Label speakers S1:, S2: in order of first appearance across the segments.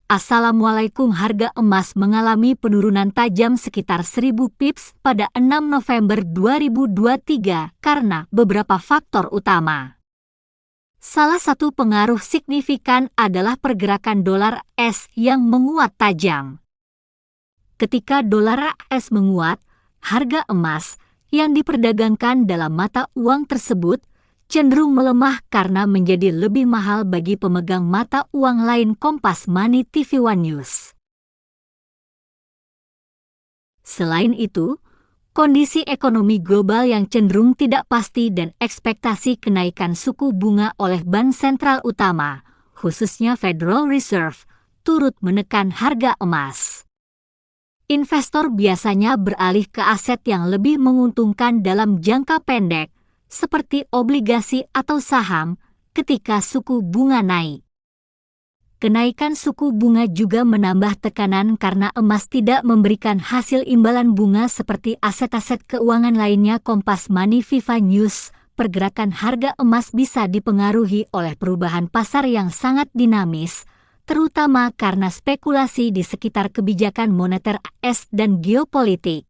S1: Assalamualaikum. Harga emas mengalami penurunan tajam sekitar 1000 pips pada 6 November 2023 karena beberapa faktor utama. Salah satu pengaruh signifikan adalah pergerakan dolar AS yang menguat tajam. Ketika dolar AS menguat, harga emas yang diperdagangkan dalam mata uang tersebut cenderung melemah karena menjadi lebih mahal bagi pemegang mata uang lain. Kompas Money TV One News. Selain itu, kondisi ekonomi global yang cenderung tidak pasti dan ekspektasi kenaikan suku bunga oleh bank sentral utama, khususnya Federal Reserve, turut menekan harga emas. Investor biasanya beralih ke aset yang lebih menguntungkan dalam jangka pendek, seperti obligasi atau saham, ketika suku bunga naik. Kenaikan suku bunga juga menambah tekanan karena emas tidak memberikan hasil imbalan bunga seperti aset-aset keuangan lainnya. Kompas Money Viva News. Pergerakan harga emas bisa dipengaruhi oleh perubahan pasar yang sangat dinamis, terutama karena spekulasi di sekitar kebijakan moneter AS dan geopolitik.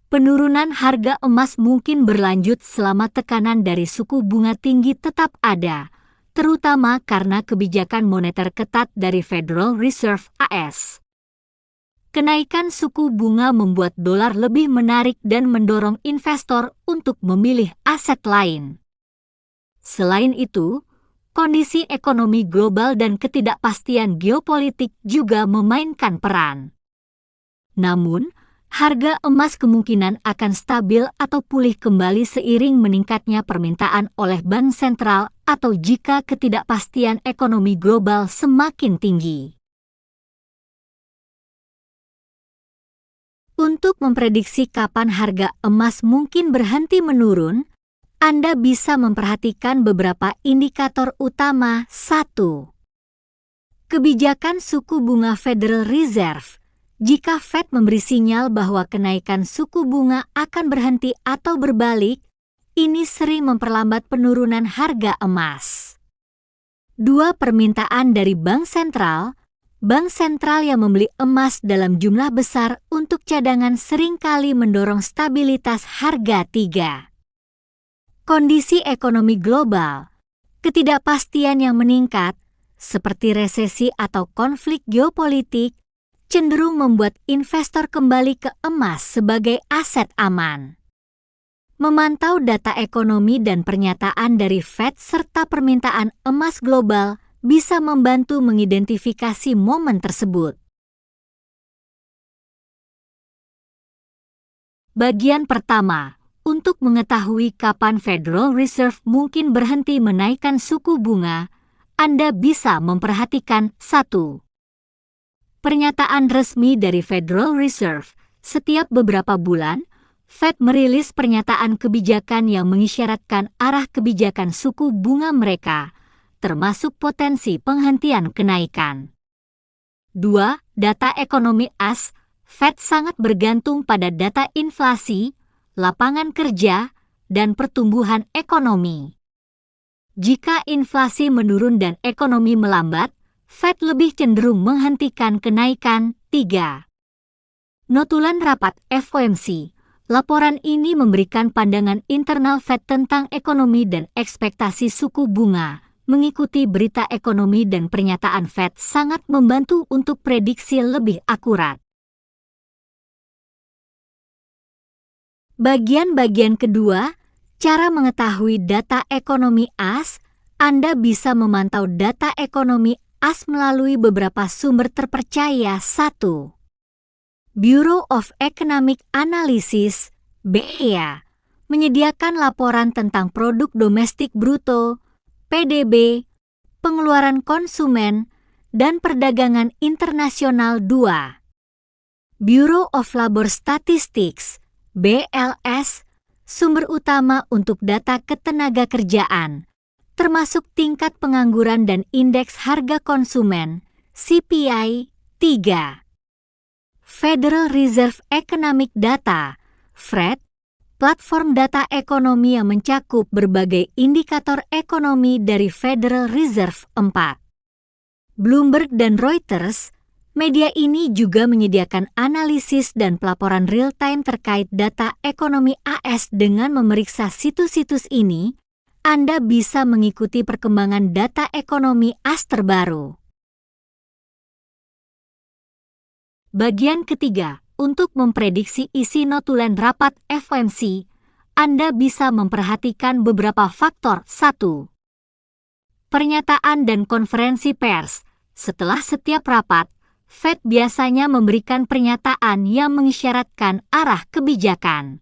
S1: Penurunan harga emas mungkin berlanjut selama tekanan dari suku bunga tinggi tetap ada, terutama karena kebijakan moneter ketat dari Federal Reserve AS. Kenaikan suku bunga membuat dolar lebih menarik dan mendorong investor untuk memilih aset lain. Selain itu, kondisi ekonomi global dan ketidakpastian geopolitik juga memainkan peran. Namun, harga emas kemungkinan akan stabil atau pulih kembali seiring meningkatnya permintaan oleh bank sentral atau jika ketidakpastian ekonomi global semakin tinggi. Untuk memprediksi kapan harga emas mungkin berhenti menurun, Anda bisa memperhatikan beberapa indikator utama. 1. Kebijakan suku bunga Federal Reserve. Jika Fed memberi sinyal bahwa kenaikan suku bunga akan berhenti atau berbalik, ini sering memperlambat penurunan harga emas. 2. Permintaan dari bank sentral. Bank sentral yang membeli emas dalam jumlah besar untuk cadangan seringkali mendorong stabilitas harga. 3. Kondisi ekonomi global. Ketidakpastian yang meningkat, seperti resesi atau konflik geopolitik, cenderung membuat investor kembali ke emas sebagai aset aman. Memantau data ekonomi dan pernyataan dari Fed serta permintaan emas global bisa membantu mengidentifikasi momen tersebut. Bagian pertama, untuk mengetahui kapan Federal Reserve mungkin berhenti menaikkan suku bunga, Anda bisa memperhatikan 1. Pernyataan resmi dari Federal Reserve. Setiap beberapa bulan, Fed merilis pernyataan kebijakan yang mengisyaratkan arah kebijakan suku bunga mereka, termasuk potensi penghentian kenaikan. 2. Data ekonomi AS. Fed sangat bergantung pada data inflasi, lapangan kerja, dan pertumbuhan ekonomi. Jika inflasi menurun dan ekonomi melambat, Fed lebih cenderung menghentikan kenaikan. 3. Notulen rapat FOMC. Laporan ini memberikan pandangan internal Fed tentang ekonomi dan ekspektasi suku bunga. Mengikuti berita ekonomi dan pernyataan Fed sangat membantu untuk prediksi lebih akurat. Bagian kedua, cara mengetahui data ekonomi AS. Anda bisa memantau data ekonomi AS melalui beberapa sumber terpercaya. 1. Bureau of Economic Analysis (BEA) menyediakan laporan tentang produk domestik bruto, PDB, pengeluaran konsumen, dan perdagangan internasional. 2. Bureau of Labor Statistics (BLS) sumber utama untuk data ketenagakerjaan, termasuk tingkat pengangguran dan indeks harga konsumen, CPI. 3. Federal Reserve Economic Data, FRED, platform data ekonomi yang mencakup berbagai indikator ekonomi dari Federal Reserve. 4. Bloomberg dan Reuters, media ini juga menyediakan analisis dan pelaporan real-time terkait data ekonomi AS. Dengan memeriksa situs-situs ini, Anda bisa mengikuti perkembangan data ekonomi AS terbaru. Bagian ketiga, untuk memprediksi isi notulen rapat FOMC, Anda bisa memperhatikan beberapa faktor. 1. Pernyataan dan konferensi pers. Setelah setiap rapat, Fed biasanya memberikan pernyataan yang mengisyaratkan arah kebijakan.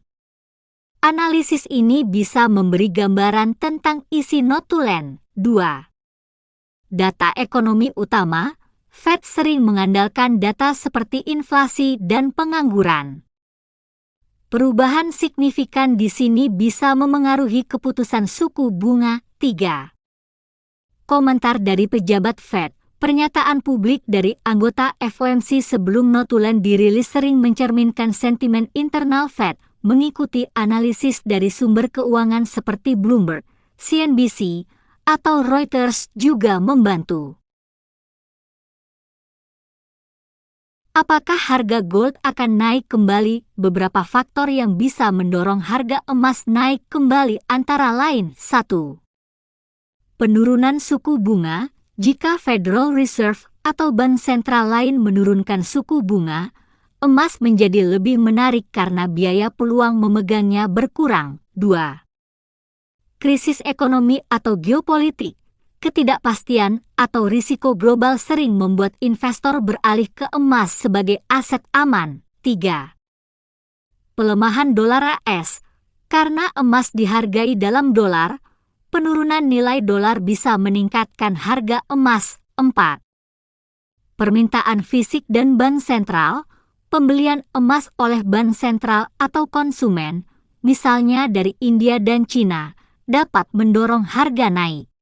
S1: Analisis ini bisa memberi gambaran tentang isi notulen. 2. Data ekonomi utama. Fed sering mengandalkan data seperti inflasi dan pengangguran. Perubahan signifikan di sini bisa memengaruhi keputusan suku bunga. 3. Komentar dari pejabat Fed. Pernyataan publik dari anggota FOMC sebelum notulen dirilis sering mencerminkan sentimen internal Fed, mengikuti analisis dari sumber keuangan seperti Bloomberg, CNBC, atau Reuters juga membantu. Apakah harga gold akan naik kembali? Beberapa faktor yang bisa mendorong harga emas naik kembali antara lain. 1. Penurunan suku bunga. Jika Federal Reserve atau bank sentral lain menurunkan suku bunga, emas menjadi lebih menarik karena biaya peluang memegangnya berkurang. 2. Krisis ekonomi atau geopolitik. Ketidakpastian atau risiko global sering membuat investor beralih ke emas sebagai aset aman. 3. Pelemahan dolar AS. Karena emas dihargai dalam dolar, penurunan nilai dolar bisa meningkatkan harga emas. 4. Permintaan fisik dan bank sentral. Pembelian emas oleh bank sentral atau konsumen, misalnya dari India dan Cina, dapat mendorong harga naik.